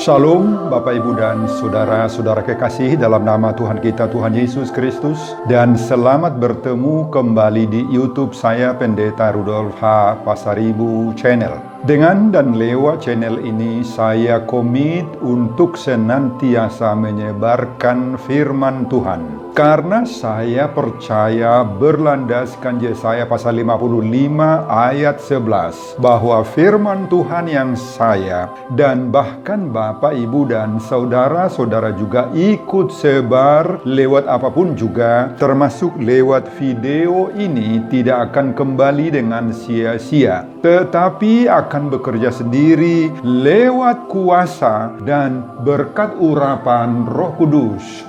Shalom Bapak Ibu dan Saudara-saudara kekasih dalam nama Tuhan kita Tuhan Yesus Kristus, dan selamat bertemu kembali di YouTube saya Pendeta Rudolf H. Pasaribu Channel. Dengan dan lewat channel ini saya komit untuk senantiasa menyebarkan firman Tuhan. Karena saya percaya berlandaskan Yesaya pasal 55 ayat 11 bahwa firman Tuhan yang saya dan bahkan Bapak, Ibu, dan saudara-saudara juga ikut sebar lewat apapun juga, termasuk lewat video ini, tidak akan kembali dengan sia-sia, tetapi akan bekerja sendiri lewat kuasa dan berkat urapan Roh Kudus.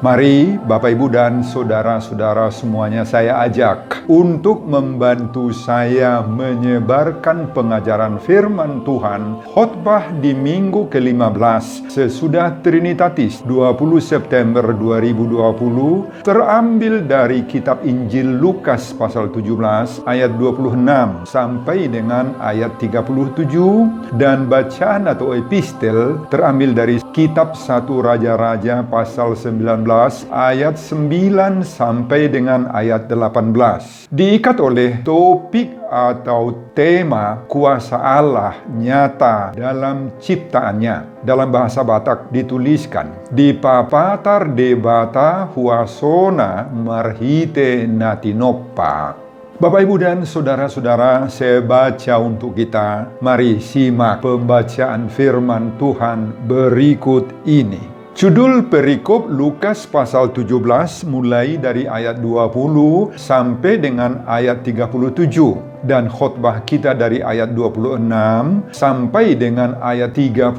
Mari Bapak, Ibu, dan saudara-saudara semuanya saya ajak untuk membantu saya menyebarkan pengajaran firman Tuhan khotbah di minggu ke-15 sesudah Trinitatis 20 September 2020, terambil dari kitab Injil Lukas pasal 17 ayat 26 sampai dengan ayat 37, dan bacaan atau epistel terambil dari kitab 1 Raja-Raja pasal 19 ayat 9 sampai dengan ayat 18. Diikat oleh topik atau tema kuasa Allah nyata dalam ciptaannya. Dalam bahasa Batak dituliskan, di papatar debata huasona marhite natinoppa. Bapak, Ibu, dan saudara-saudara, saya baca untuk kita. Mari simak pembacaan firman Tuhan berikut ini. Judul perikop Lukas pasal 17 mulai dari ayat 20 sampai dengan ayat 37. Dan khotbah kita dari ayat 26 sampai dengan ayat 37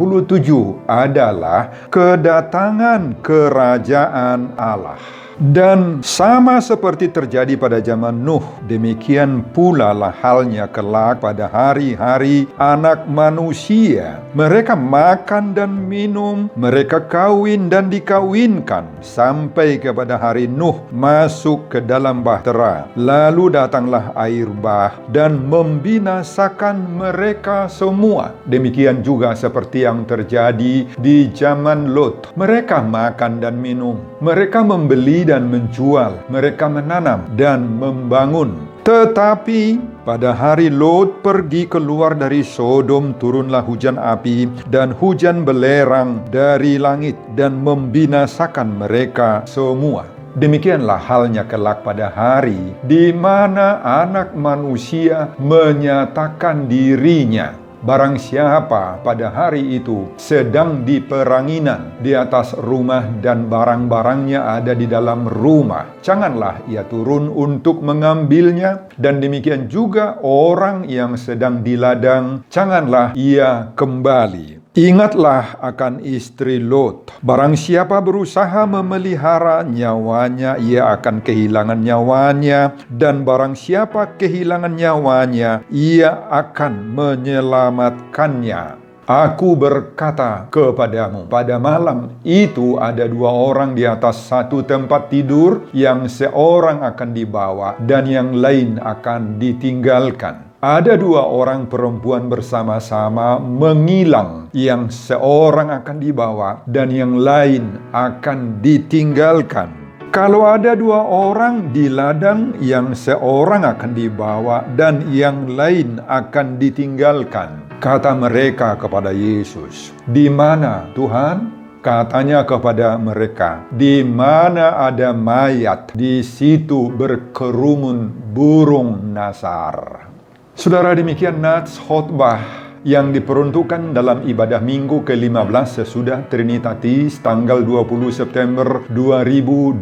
adalah kedatangan kerajaan Allah. Dan sama seperti terjadi pada zaman Nuh, demikian pula lah halnya kelak pada hari-hari Anak Manusia. Mereka makan dan minum, mereka kawin dan dikawinkan, sampai kepada hari Nuh masuk ke dalam bahtera. Lalu datanglah air bah dan membinasakan mereka semua. Demikian juga seperti yang terjadi di zaman Lot. Mereka makan dan minum, mereka membeli dan menjual, mereka menanam dan membangun. Tetapi pada hari Lot pergi keluar dari Sodom, turunlah hujan api dan hujan belerang dari langit dan membinasakan mereka semua. Demikianlah halnya kelak pada hari di mana Anak Manusia menyatakan dirinya. Barang siapa pada hari itu sedang di peranginan di atas rumah dan barang-barangnya ada di dalam rumah, janganlah ia turun untuk mengambilnya, dan demikian juga orang yang sedang di ladang, janganlah ia kembali. Ingatlah akan istri Lot. Barang siapa berusaha memelihara nyawanya, ia akan kehilangan nyawanya. Dan barang siapa kehilangan nyawanya, ia akan menyelamatkannya. Aku berkata kepadamu, pada malam itu ada dua orang di atas satu tempat tidur, yang seorang akan dibawa dan yang lain akan ditinggalkan. Ada dua orang perempuan bersama-sama mengilang, yang seorang akan dibawa dan yang lain akan ditinggalkan. Kalau ada dua orang di ladang, yang seorang akan dibawa dan yang lain akan ditinggalkan. Kata mereka kepada Yesus, "Di mana, Tuhan?" Katanya kepada mereka, "Di mana ada mayat, di situ berkerumun burung nasar." Saudara, demikian nats khotbah yang diperuntukkan dalam ibadah minggu ke-15 sesudah Trinitatis tanggal 20 September 2020.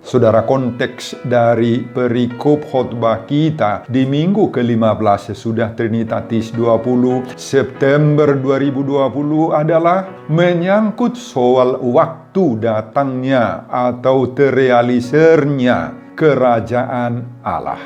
Saudara, konteks dari perikop khotbah kita di minggu ke-15 sesudah Trinitatis 20 September 2020 adalah menyangkut soal waktu datangnya atau terrealisirnya kerajaan Allah.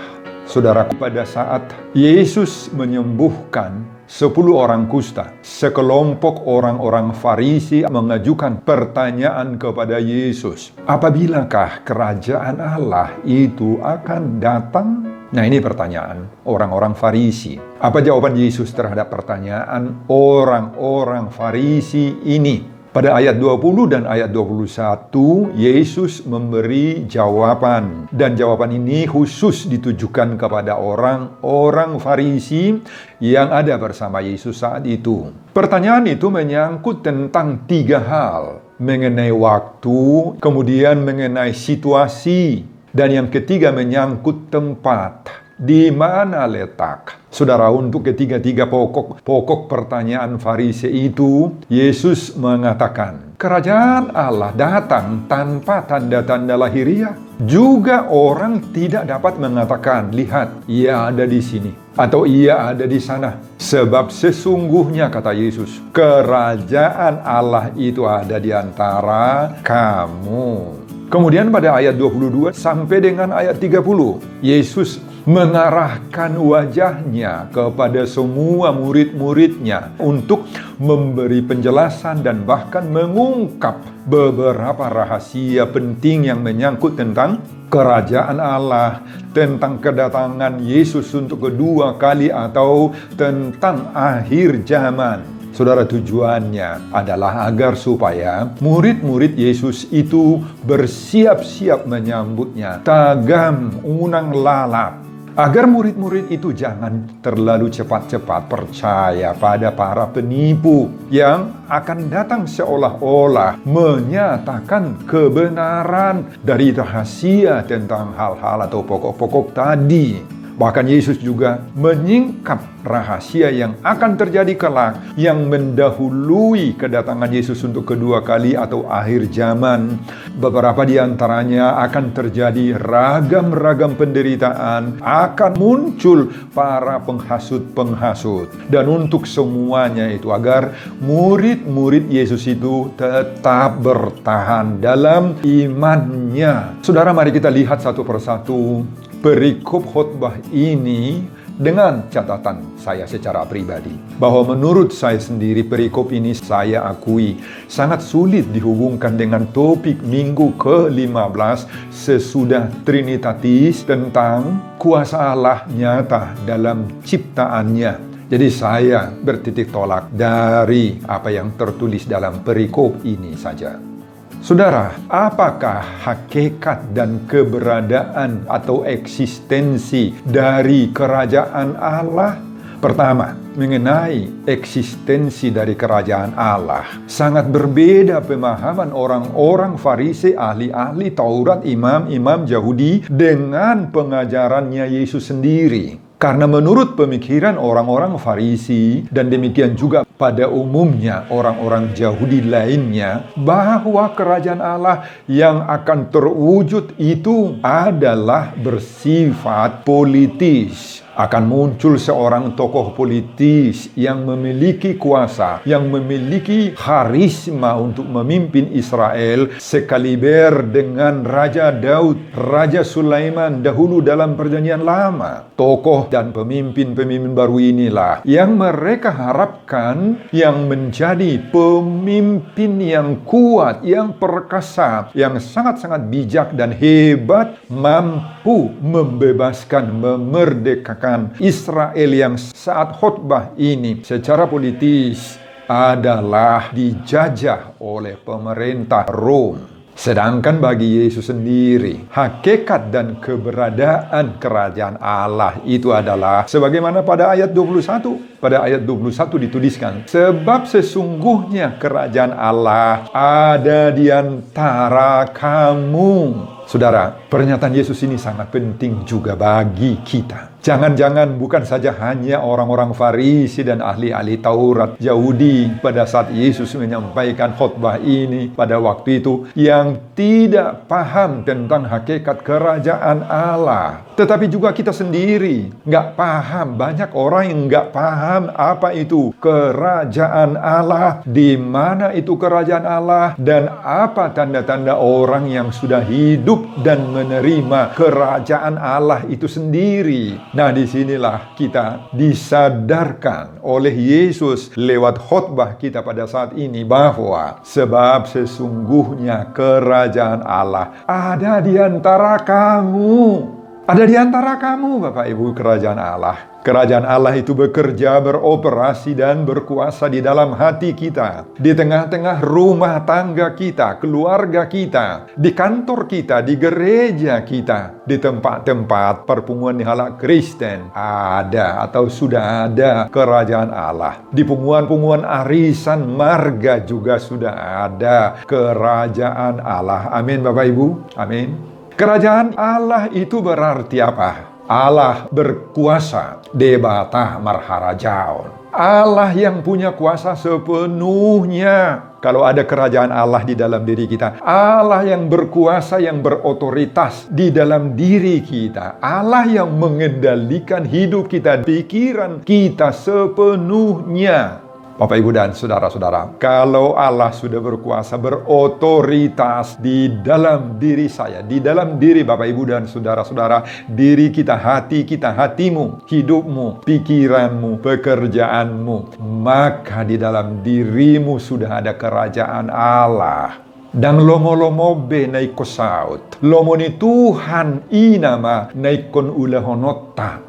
Saudara, pada saat Yesus menyembuhkan 10 orang kusta, sekelompok orang-orang Farisi mengajukan pertanyaan kepada Yesus, "Apabila kerajaan Allah itu akan datang?" Nah, ini pertanyaan orang-orang Farisi. Apa jawaban Yesus terhadap pertanyaan orang-orang Farisi ini? Pada ayat 20 dan ayat 21, Yesus memberi jawaban. Dan jawaban ini khusus ditujukan kepada orang-orang Farisi yang ada bersama Yesus saat itu. Pertanyaan itu menyangkut tentang 3 hal. Mengenai waktu, kemudian mengenai situasi, dan yang ketiga menyangkut tempat. Di mana letak? Saudara, untuk ketiga-tiga pokok pertanyaan Farisi itu, Yesus mengatakan, kerajaan Allah datang tanpa tanda-tanda lahiriah. Juga orang tidak dapat mengatakan, lihat, ia ada di sini, atau ia ada di sana. Sebab sesungguhnya, kata Yesus, kerajaan Allah itu ada di antara kamu. Kemudian pada ayat 22 sampai dengan ayat 30, Yesus mengarahkan wajahnya kepada semua murid-muridnya untuk memberi penjelasan dan bahkan mengungkap beberapa rahasia penting yang menyangkut tentang kerajaan Allah, tentang kedatangan Yesus untuk kedua kali atau tentang akhir zaman. Saudara, tujuannya adalah agar supaya murid-murid Yesus itu bersiap-siap menyambutnya, tagam unang lalap. Agar murid-murid itu jangan terlalu cepat-cepat percaya pada para penipu yang akan datang seolah-olah menyatakan kebenaran dari rahasia tentang hal-hal atau pokok-pokok tadi. Bahkan Yesus juga menyingkap rahasia yang akan terjadi kelak yang mendahului kedatangan Yesus untuk kedua kali atau akhir zaman. Beberapa di antaranya akan terjadi ragam-ragam penderitaan, akan muncul para penghasut-penghasut. Dan untuk semuanya itu agar murid-murid Yesus itu tetap bertahan dalam imannya. Saudara, mari kita lihat satu persatu perikop khotbah ini dengan catatan saya secara pribadi. Bahwa menurut saya sendiri perikop ini saya akui sangat sulit dihubungkan dengan topik minggu ke-15 sesudah Trinitatis tentang kuasa Allah nyata dalam ciptaannya. Jadi saya bertitik tolak dari apa yang tertulis dalam perikop ini saja. Saudara, apakah hakikat dan keberadaan atau eksistensi dari kerajaan Allah? Pertama, mengenai eksistensi dari kerajaan Allah. Sangat berbeda pemahaman orang-orang Farisi, ahli-ahli Taurat, imam-imam Yahudi dengan pengajarannya Yesus sendiri. Karena menurut pemikiran orang-orang Farisi dan demikian juga pada umumnya orang-orang Yahudi lainnya, bahwa kerajaan Allah yang akan terwujud itu adalah bersifat politis. Akan muncul seorang tokoh politis yang memiliki kuasa, yang memiliki karisma untuk memimpin Israel sekaliber dengan Raja Daud, Raja Sulaiman dahulu dalam Perjanjian Lama. Tokoh dan pemimpin-pemimpin baru inilah yang mereka harapkan yang menjadi pemimpin yang kuat, yang perkasa, yang sangat-sangat bijak dan hebat, mampu membebaskan, memerdekakan Israel yang saat khotbah ini secara politis adalah dijajah oleh pemerintah Rom. Sedangkan bagi Yesus sendiri, hakikat dan keberadaan kerajaan Allah itu adalah sebagaimana pada ayat 21. Pada ayat 21 dituliskan, sebab sesungguhnya kerajaan Allah ada di antara kamu. Saudara, pernyataan Yesus ini sangat penting juga bagi kita. Jangan-jangan bukan saja hanya orang-orang Farisi dan ahli-ahli Taurat Yahudi pada saat Yesus menyampaikan khotbah ini pada waktu itu yang tidak paham tentang hakikat kerajaan Allah. Tetapi juga kita sendiri nggak paham. Banyak orang yang nggak paham apa itu kerajaan Allah, di mana itu kerajaan Allah, dan apa tanda-tanda orang yang sudah hidup dan menerima kerajaan Allah itu sendiri. Nah, disinilah kita disadarkan oleh Yesus lewat khotbah kita pada saat ini bahwa sebab sesungguhnya kerajaan Allah ada di antara kamu. Ada di antara kamu, Bapak Ibu, kerajaan Allah. Kerajaan Allah itu bekerja, beroperasi, dan berkuasa di dalam hati kita, di tengah-tengah rumah tangga kita, keluarga kita, di kantor kita, di gereja kita, di tempat-tempat perpunguan hala Kristen. Ada atau sudah ada kerajaan Allah. Di punguan-punguan arisan marga juga sudah ada kerajaan Allah. Amin, Bapak Ibu. Amin. Kerajaan Allah itu berarti apa? Allah berkuasa, debata marharajaon. Allah yang punya kuasa sepenuhnya. Kalau ada kerajaan Allah di dalam diri kita, Allah yang berkuasa, yang berotoritas di dalam diri kita, Allah yang mengendalikan hidup kita, pikiran kita sepenuhnya. Bapak, Ibu, dan saudara-saudara, kalau Allah sudah berkuasa, berotoritas di dalam diri saya, di dalam diri Bapak, Ibu, dan saudara-saudara, diri kita, hati kita, hatimu, hidupmu, pikiranmu, pekerjaanmu, maka di dalam dirimu sudah ada kerajaan Allah. Dan lomo-lomo be naiko saut. Lomo ni Tuhan inama naikon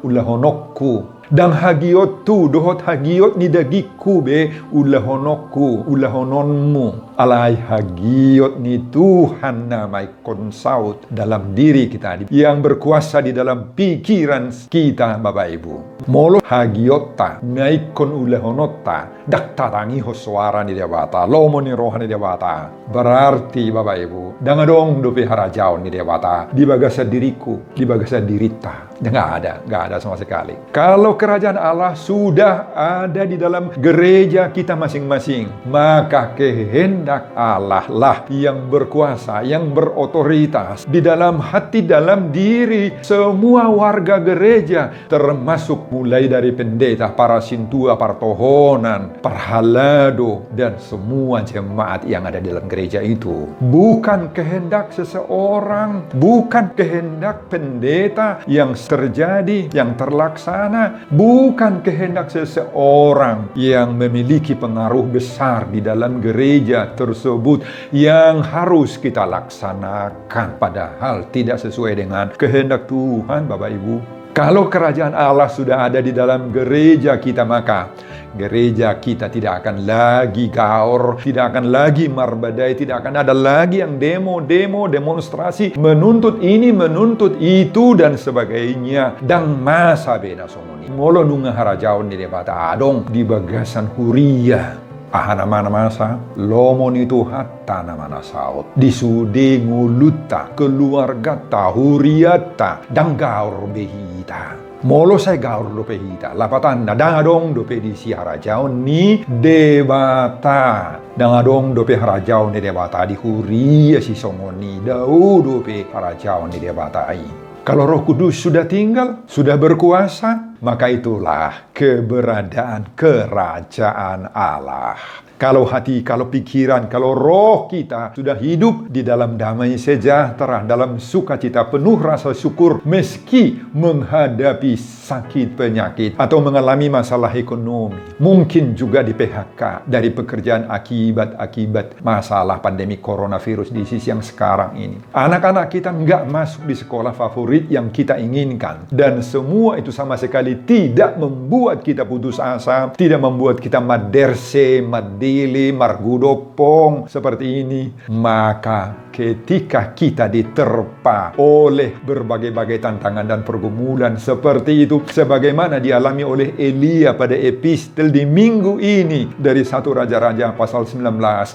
ulahonokku. Dan hagiot tu dohot hagiot ni dagiku be ulahonokku, ulahononmu. Alai hagiot ni Tuhan namai konsaut dalam diri kita, yang berkuasa di dalam pikiran kita, Bapak Ibu. Molo hagiota naikon ulahonota daktarangi hoswara ni dewata, lomo ni rohani dewata. Berarti Bapak Ibu, dangadong dope harajau ni dewata di bagasa diriku, di bagasa dirita. Nggak ada sama sekali. Kalau kerajaan Allah sudah ada di dalam gereja kita masing-masing, maka kehendak Allah lah yang berkuasa, yang berotoritas di dalam hati, dalam diri semua warga gereja, termasuk mulai dari pendeta, para sintua, partohonan, parhalado, dan semua jemaat yang ada di dalam gereja itu. Bukan kehendak seseorang, bukan kehendak pendeta yang terjadi, yang terlaksana, bukan kehendak seseorang yang memiliki pengaruh besar di dalam gereja tersebut yang harus kita laksanakan, padahal tidak sesuai dengan kehendak Tuhan, Bapak Ibu. Kalau kerajaan Allah sudah ada di dalam gereja kita, maka gereja kita tidak akan lagi gaor, tidak akan lagi marbadai, tidak akan ada lagi yang demonstrasi, menuntut ini, menuntut itu, dan sebagainya. Dan masa beda somoni. Molo nunga harajaon di debata adong di bagasan huria. Ahana mana masa, lomon itu hatta namana saut. Disude nguluta, keluarga tahuriata, dan gaur behita. Molo saya gaur dope hita, lapatan dangadong dope di si harajaon ni debata. Dangadong dope harajaon ni debata di huria si songoni, dau dope harajaon ni debata ai. Kalau Roh Kudus sudah tinggal, sudah berkuasa, maka itulah keberadaan kerajaan Allah. Kalau hati, kalau pikiran, kalau roh kita sudah hidup di dalam damai sejahtera, dalam sukacita, penuh rasa syukur, meski menghadapi sakit penyakit atau mengalami masalah ekonomi, mungkin juga di PHK dari pekerjaan akibat masalah pandemi coronavirus di sisi yang sekarang ini. Anak-anak kita nggak masuk di sekolah favorit yang kita inginkan, dan semua itu sama sekali tidak membuat kita putus asa, tidak membuat kita maderse, margudopong seperti ini. Maka ketika kita diterpa oleh berbagai-bagai tantangan dan pergumulan seperti itu, sebagaimana dialami oleh Elia pada epistel di minggu ini dari 1 Raja-Raja pasal 19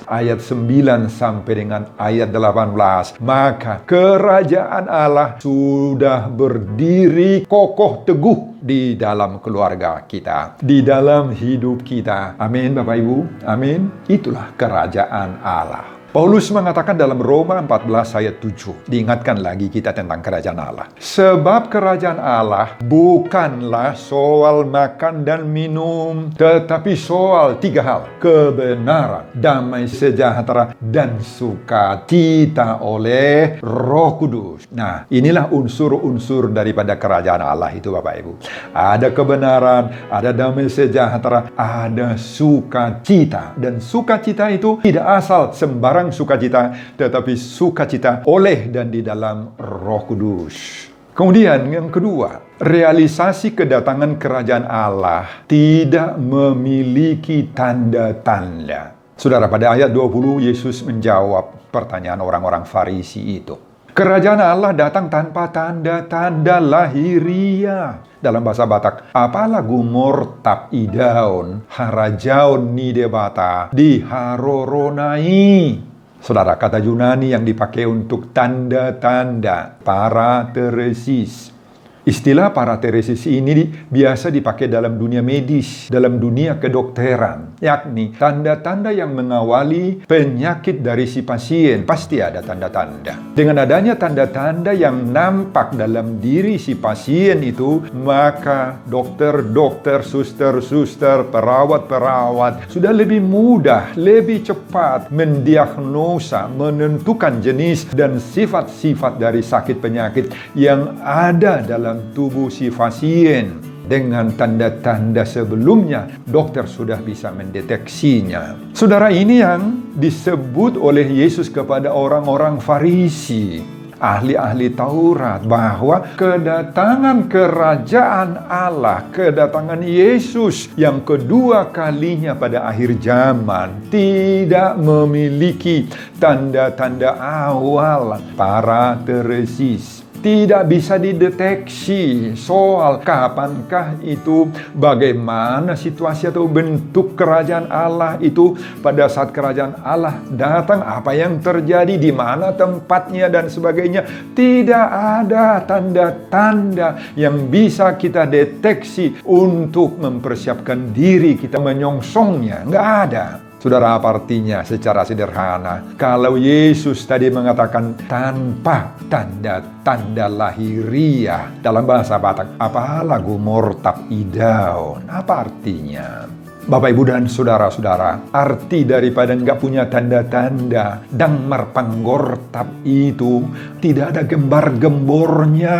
ayat 9 sampai dengan ayat 18, maka kerajaan Allah sudah berdiri kokoh teguh di dalam keluarga kita, di dalam hidup kita. Amin, Bapak Ibu. Amin. Itulah kerajaan Allah. Paulus mengatakan dalam Roma 14 ayat 7, diingatkan lagi kita tentang kerajaan Allah. Sebab kerajaan Allah bukanlah soal makan dan minum, tetapi soal 3 hal: kebenaran, damai sejahtera, dan sukacita oleh Roh Kudus. Nah, inilah unsur-unsur daripada kerajaan Allah itu, Bapak Ibu. Ada kebenaran, ada damai sejahtera, ada sukacita. Dan sukacita itu tidak asal sembarang sukacita, tetapi sukacita oleh dan di dalam Roh Kudus. Kemudian yang kedua, realisasi kedatangan kerajaan Allah tidak memiliki tanda-tanda. Saudara, pada ayat 20 Yesus menjawab pertanyaan orang-orang Farisi itu. Kerajaan Allah datang tanpa tanda-tanda lahiria. Dalam bahasa Batak, apalah gumortap idaon, harajaon ni debata, diharoronai. Saudara, kata Yunani yang dipakai untuk tanda-tanda, parateresis. Istilah parateresis ini biasa dipakai dalam dunia medis, dalam dunia kedokteran, yakni tanda-tanda yang mengawali penyakit dari si pasien. Pasti ada tanda-tanda. Dengan adanya tanda-tanda yang nampak dalam diri si pasien itu, maka dokter-dokter, suster-suster, perawat-perawat sudah lebih mudah, lebih cepat mendiagnosa, menentukan jenis dan sifat-sifat dari sakit penyakit yang ada dalam tubuh si pasien. Dengan tanda-tanda sebelumnya, dokter sudah bisa mendeteksinya. Saudara, ini yang disebut oleh Yesus kepada orang-orang Farisi, ahli-ahli Taurat, bahwa kedatangan kerajaan Allah, kedatangan Yesus yang kedua kalinya pada akhir zaman tidak memiliki tanda-tanda awal, parateresis. Tidak bisa dideteksi soal kapankah itu, bagaimana situasi atau bentuk kerajaan Allah itu pada saat kerajaan Allah datang, apa yang terjadi, di mana tempatnya dan sebagainya. Tidak ada tanda-tanda yang bisa kita deteksi untuk mempersiapkan diri kita menyongsongnya. Nggak ada. Saudara, apa artinya secara sederhana? Kalau Yesus tadi mengatakan tanpa tanda-tanda lahiria, dalam bahasa Batak, apalah gumortap idaon? Apa artinya? Bapak, Ibu, dan saudara-saudara, arti daripada nggak punya tanda-tanda dan marpanggortap itu tidak ada gembar-gembornya.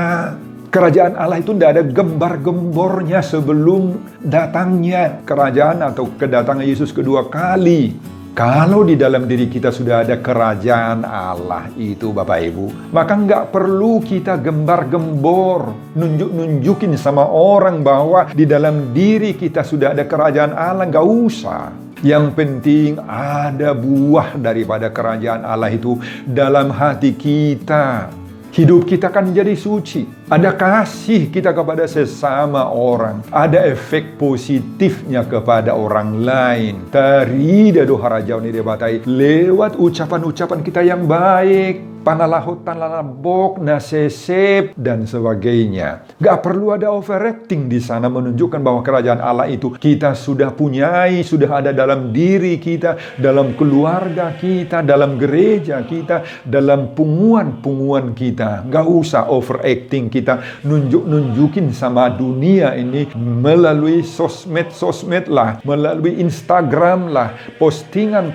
Kerajaan Allah itu tidak ada gembar-gembornya sebelum datangnya kerajaan atau kedatangan Yesus kedua kali. Kalau di dalam diri kita sudah ada kerajaan Allah itu, Bapak Ibu, maka nggak perlu kita gembar-gembor, nunjukin sama orang bahwa di dalam diri kita sudah ada kerajaan Allah. Nggak usah. Yang penting ada buah daripada kerajaan Allah itu dalam hati kita. Hidup kita kan jadi suci. Ada kasih kita kepada sesama orang. Ada efek positifnya kepada orang lain. Tarida doharajau ni debatai. Lewat ucapan-ucapan kita yang baik. Panalahut, tanlalabok, nasesep, dan sebagainya. Gak perlu ada overacting di sana menunjukkan bahwa kerajaan Allah itu kita sudah punyai, sudah ada dalam diri kita, dalam keluarga kita, dalam gereja kita, dalam punguan-punguan kita. Gak usah overacting kita nunjukin sama dunia ini melalui sosmed lah, melalui Instagram lah, postingan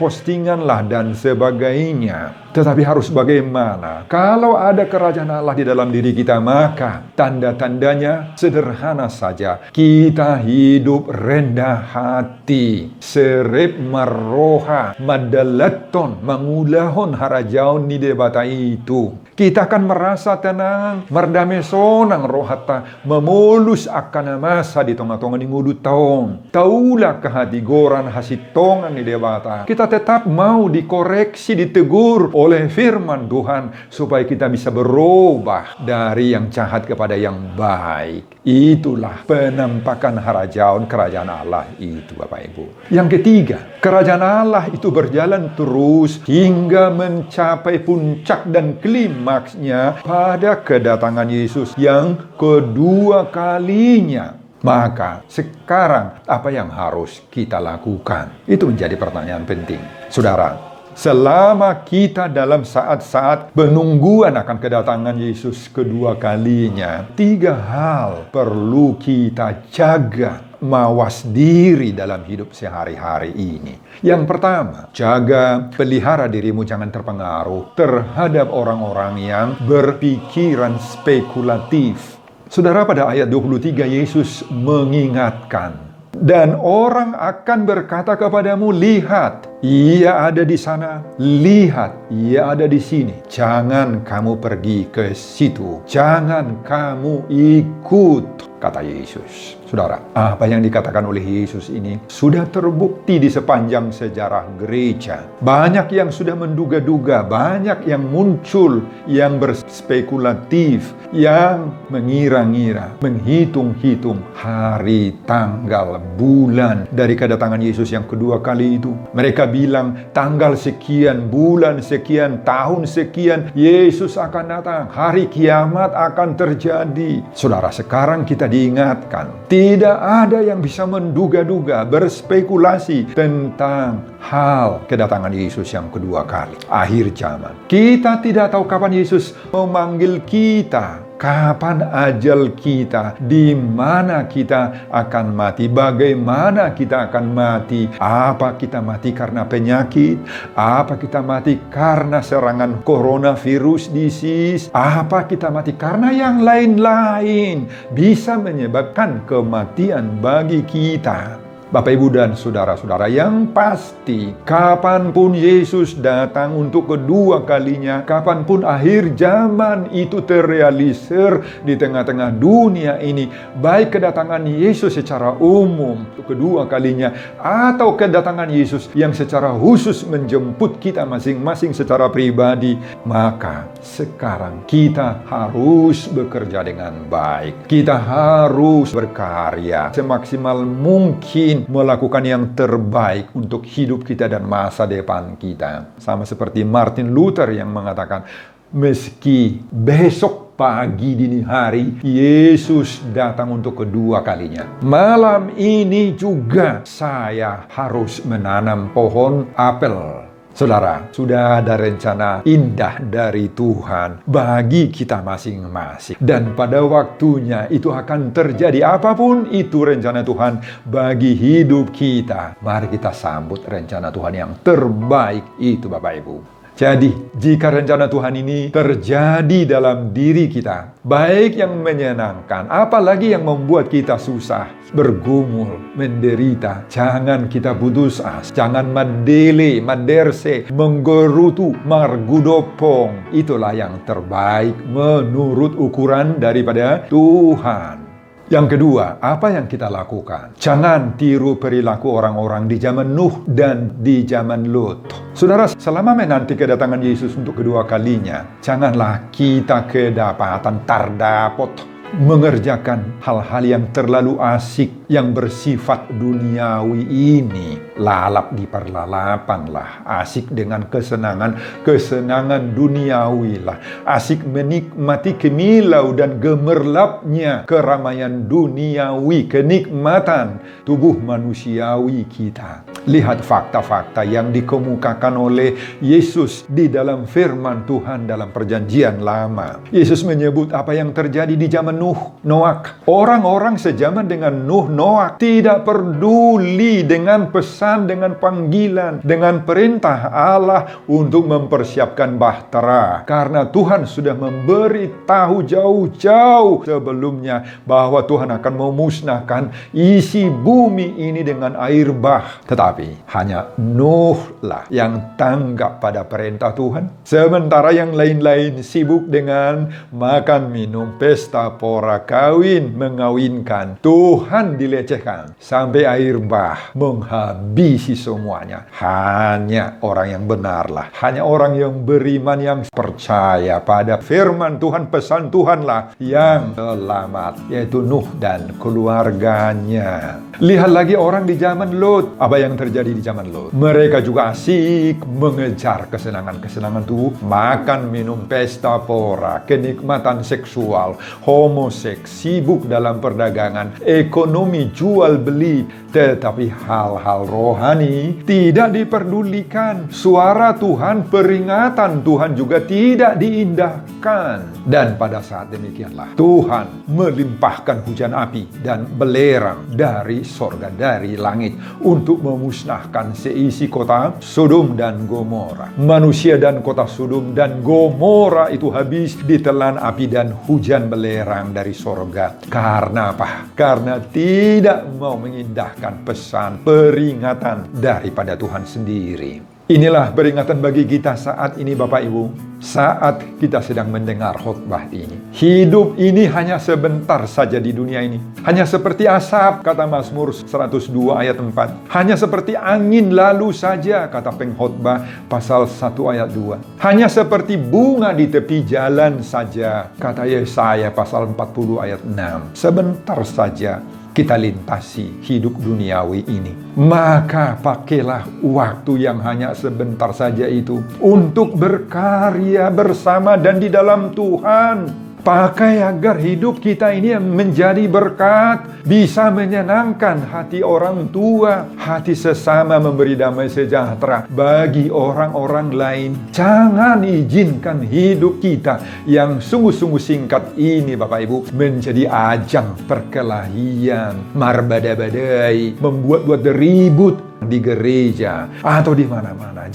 lah, dan sebagainya. Tetapi harus bagaimana? Kalau ada kerajaan Allah di dalam diri kita, maka tanda-tandanya sederhana saja. Kita hidup rendah hati. Serep marroha, madalaton, mangulahon harajaun ni debata itu. Kita akan merasa tenang, merdame sonang rohata, memulus akan masa di tongah-tongah ni ngudu taong. Taulah kehadigoran hasitongan ni debata. Kita tetap mau dikoreksi, ditegur oleh firman Tuhan supaya kita bisa berubah dari yang jahat kepada yang baik. Itulah penampakan harajaun kerajaan Allah itu, Bapak Ibu. Yang ketiga, kerajaan Allah itu berjalan terus hingga mencapai puncak dan klimaksnya pada kedatangan Yesus yang kedua kalinya. Maka sekarang apa yang harus kita lakukan? Itu menjadi pertanyaan penting. Saudara, selama kita dalam saat-saat penungguan akan kedatangan Yesus kedua kalinya, 3 hal perlu kita jaga, mawas diri dalam hidup sehari-hari ini. Yang pertama, jaga, pelihara dirimu jangan terpengaruh terhadap orang-orang yang berpikiran spekulatif. Saudara, pada ayat 23 Yesus mengingatkan Dan orang akan berkata kepadamu, lihat, ia ada di sana. Lihat, ia ada di sini. Jangan kamu pergi ke situ. Jangan kamu ikut, kata Yesus. Saudara, apa yang dikatakan oleh Yesus ini sudah terbukti di sepanjang sejarah gereja. Banyak yang sudah menduga-duga, banyak yang muncul, yang berspekulatif, yang mengira-ngira, menghitung-hitung hari, tanggal, bulan dari kedatangan Yesus yang kedua kali itu. Mereka bilang tanggal sekian, bulan sekian, tahun sekian, Yesus akan datang, hari kiamat akan terjadi. Saudara, sekarang kita diingatkan, tidak ada yang bisa menduga-duga, berspekulasi tentang hal kedatangan Yesus yang kedua kali, akhir zaman. Kita tidak tahu kapan Yesus memanggil kita, kapan ajal kita, di mana kita akan mati, bagaimana kita akan mati. Apa kita mati karena penyakit? Apa kita mati karena serangan coronavirus disease? Apa kita mati karena yang lain-lain bisa menyebabkan kematian bagi kita? Bapak, Ibu, dan saudara-saudara, yang pasti kapanpun Yesus datang untuk kedua kalinya, kapanpun akhir zaman itu terrealisir di tengah-tengah dunia ini, baik kedatangan Yesus secara umum untuk kedua kalinya, atau kedatangan Yesus yang secara khusus menjemput kita masing-masing secara pribadi, maka sekarang kita harus bekerja dengan baik. Kita harus berkarya semaksimal mungkin, melakukan yang terbaik untuk hidup kita dan masa depan kita. Sama seperti Martin Luther yang mengatakan, meski besok pagi dini hari Yesus datang untuk kedua kalinya, malam ini juga saya harus menanam pohon apel. Saudara, sudah ada rencana indah dari Tuhan bagi kita masing-masing. Dan pada waktunya itu akan terjadi, apapun itu rencana Tuhan bagi hidup kita. Mari kita sambut rencana Tuhan yang terbaik itu, Bapak Ibu. Jadi, jika rencana Tuhan ini terjadi dalam diri kita, baik yang menyenangkan, apalagi yang membuat kita susah, bergumul, menderita, jangan kita putus asa, jangan madele, maderse, menggerutu, margudopong. Itulah yang terbaik menurut ukuran daripada Tuhan. Yang kedua, apa yang kita lakukan? Jangan tiru perilaku orang-orang di zaman Nuh dan di zaman Lot. Saudara, selama menanti kedatangan Yesus untuk kedua kalinya, janganlah kita kedapatan tardapot mengerjakan hal-hal yang terlalu asik, yang bersifat duniawi ini. Lalap di perlalapan lah, asik dengan kesenangan duniawi lah, asik menikmati kemilau dan gemerlapnya keramaian duniawi, kenikmatan tubuh manusiawi kita. Lihat fakta-fakta yang dikemukakan oleh Yesus di dalam firman Tuhan dalam perjanjian lama. Yesus menyebut apa yang terjadi di zaman Noah. Orang-orang sejaman dengan Noah tidak peduli dengan pesan, dengan panggilan, dengan perintah Allah untuk mempersiapkan bahtera. Karena Tuhan sudah memberitahu jauh-jauh sebelumnya bahwa Tuhan akan memusnahkan isi bumi ini dengan air bah. Tetapi hanya Nuh lah yang tanggap pada perintah Tuhan. Sementara yang lain-lain sibuk dengan makan, minum, pesta, pora, kawin, mengawinkan. Tuhan dilecehkan sampai air bah menghabisi semuanya. Hanya orang yang benarlah, hanya orang yang beriman, yang percaya pada firman Tuhan, pesan Tuhanlah yang selamat, yaitu Nuh dan keluarganya. Lihat lagi orang di zaman Lot. Apa yang terjadi di zaman Lot? Mereka juga asik mengejar kesenangan tubuh, makan, minum, pesta pora, kenikmatan seksual, homoseks, sibuk dalam perdagangan, ekonomi jual beli. Tetapi hal-hal rohani tidak diperdulikan. Suara Tuhan, peringatan Tuhan juga tidak diindahkan. Dan pada saat demikianlah Tuhan melimpahkan hujan api dan belerang dari sorga, dari langit, untuk memusnahkan seisi kota Sodom dan Gomora. Manusia dan kota Sodom dan Gomora itu habis ditelan api dan hujan belerang dari sorga. Karena apa? Karena tidak tidak mau mengindahkan pesan peringatan daripada Tuhan sendiri. Inilah peringatan bagi kita saat ini Bapak Ibu, saat kita sedang mendengar khotbah ini. Hidup ini hanya sebentar saja di dunia ini. Hanya seperti asap, kata Mazmur 102 ayat 4. Hanya seperti angin lalu saja, kata pengkhotbah pasal 1 ayat 2. Hanya seperti bunga di tepi jalan saja, kata Yesaya pasal 40 ayat 6. Sebentar saja kita lintasi hidup duniawi ini. Maka pakailah waktu yang hanya sebentar saja itu untuk berkarya bersama dan di dalam Tuhan. Pakai agar hidup kita ini menjadi berkat, bisa menyenangkan hati orang tua, hati sesama, memberi damai sejahtera bagi orang-orang lain. Jangan izinkan hidup kita yang sungguh-sungguh singkat ini Bapak Ibu menjadi ajang perkelahian, marbada-badai, membuat-buat ribut di gereja atau di mana-mana.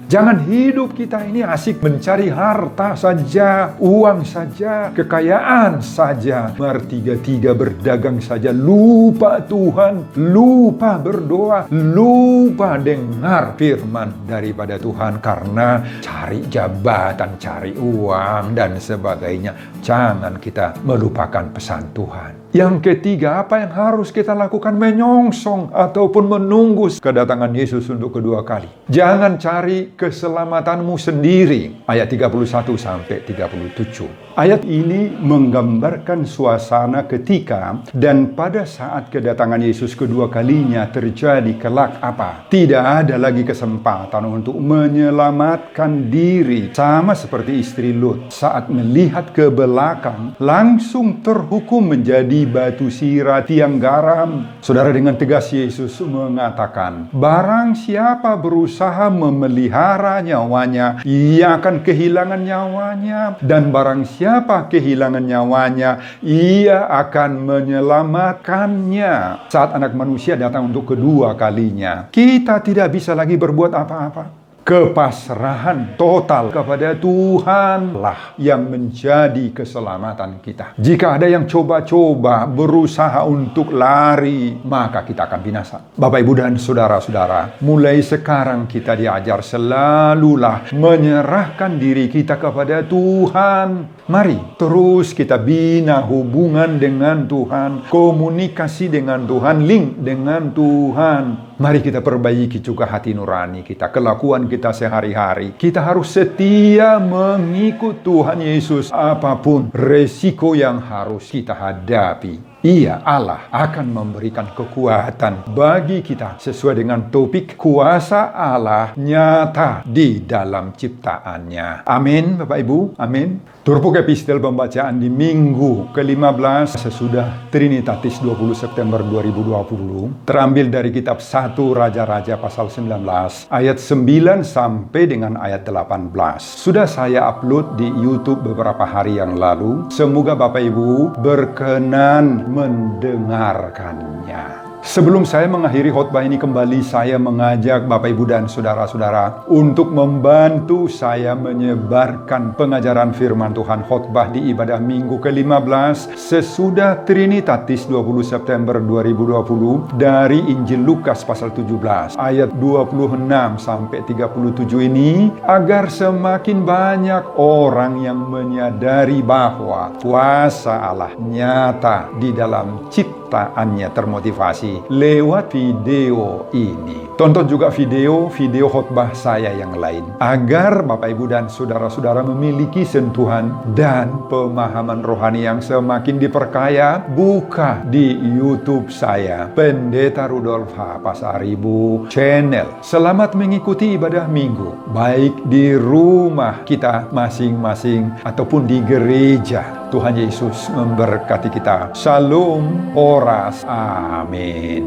Jangan hidup kita ini asik mencari harta saja, uang saja, kekayaan saja, bertiga-tiga berdagang saja, lupa Tuhan, lupa berdoa, lupa dengar firman daripada Tuhan karena cari jabatan, cari uang, dan sebagainya. Jangan kita melupakan pesan Tuhan. Yang ketiga, apa yang harus kita lakukan? Menyongsong ataupun menunggu kedatangan Yesus untuk kedua kali. Jangan cari keselamatanmu sendiri. Ayat 31 sampai 37. Ayat ini menggambarkan suasana ketika dan pada saat kedatangan Yesus kedua kalinya terjadi kelak apa? Tidak ada lagi kesempatan untuk menyelamatkan diri. Sama seperti istri Lut saat melihat ke belakang langsung terhukum menjadi batu sirah tiang garam. Saudara, dengan tegas Yesus mengatakan, barang siapa berusaha memelihara nyawanya, ia akan kehilangan nyawanya. Dan barang siapa kehilangan nyawanya, ia akan menyelamatkannya. Saat Anak Manusia datang untuk kedua kalinya, kita tidak bisa lagi berbuat apa-apa. Kepasrahan total kepada Tuhanlah yang menjadi keselamatan kita. Jika ada yang coba-coba berusaha untuk lari, maka kita akan binasa. Bapak, Ibu, dan saudara-saudara, mulai sekarang kita diajar selalulah menyerahkan diri kita kepada Tuhan. Mari terus kita bina hubungan dengan Tuhan, komunikasi dengan Tuhan, link dengan Tuhan. Mari kita perbaiki juga hati nurani kita, kelakuan kita sehari-hari. Kita harus setia mengikut Tuhan Yesus apapun resiko yang harus kita hadapi. Ia, Allah, akan memberikan kekuatan bagi kita sesuai dengan topik kuasa Allah nyata di dalam ciptaannya. Amin, Bapak Ibu, amin. Turpuk epistel pembacaan di minggu ke-15 sesudah Trinitatis 20 September 2020 terambil dari kitab 1 Raja-Raja pasal 19 ayat 9 sampai dengan ayat 18. Sudah saya upload di YouTube beberapa hari yang lalu. Semoga Bapak Ibu berkenan mendengarkannya. Sebelum saya mengakhiri khotbah ini kembali, saya mengajak Bapak Ibu dan saudara-saudara untuk membantu saya menyebarkan pengajaran firman Tuhan khotbah di ibadah minggu ke-15 sesudah Trinitatis 20 September 2020 dari Injil Lukas pasal 17 ayat 26 sampai 37 ini, agar semakin banyak orang yang menyadari bahwa kuasa Allah nyata di dalam ciptaannya termotivasi lewat video ini. Tonton juga video khotbah saya yang lain, agar Bapak Ibu dan saudara-saudara memiliki sentuhan dan pemahaman rohani yang semakin diperkaya. Buka di YouTube saya, Pendeta Rudolf H. Pasaribu Channel. Selamat mengikuti ibadah minggu, baik di rumah kita masing-masing ataupun di gereja. Tuhan Yesus memberkati kita. Shalom, Horas, amin.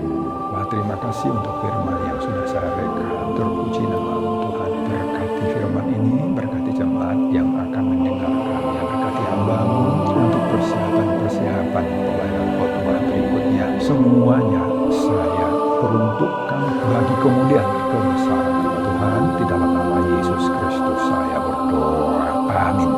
Terima kasih untuk firman yang sudah saya rekam. Terpuji nama Tuhan. Berkati firman ini, berkati jemaat yang akan mendengarkannya, berkati hamba-Mu untuk persiapan pelayanan khotbah berikutnya. Semuanya saya peruntukkan bagi kemuliaan kebesaran Tuhan. Di dalam nama Yesus Kristus saya berdoa. Amin.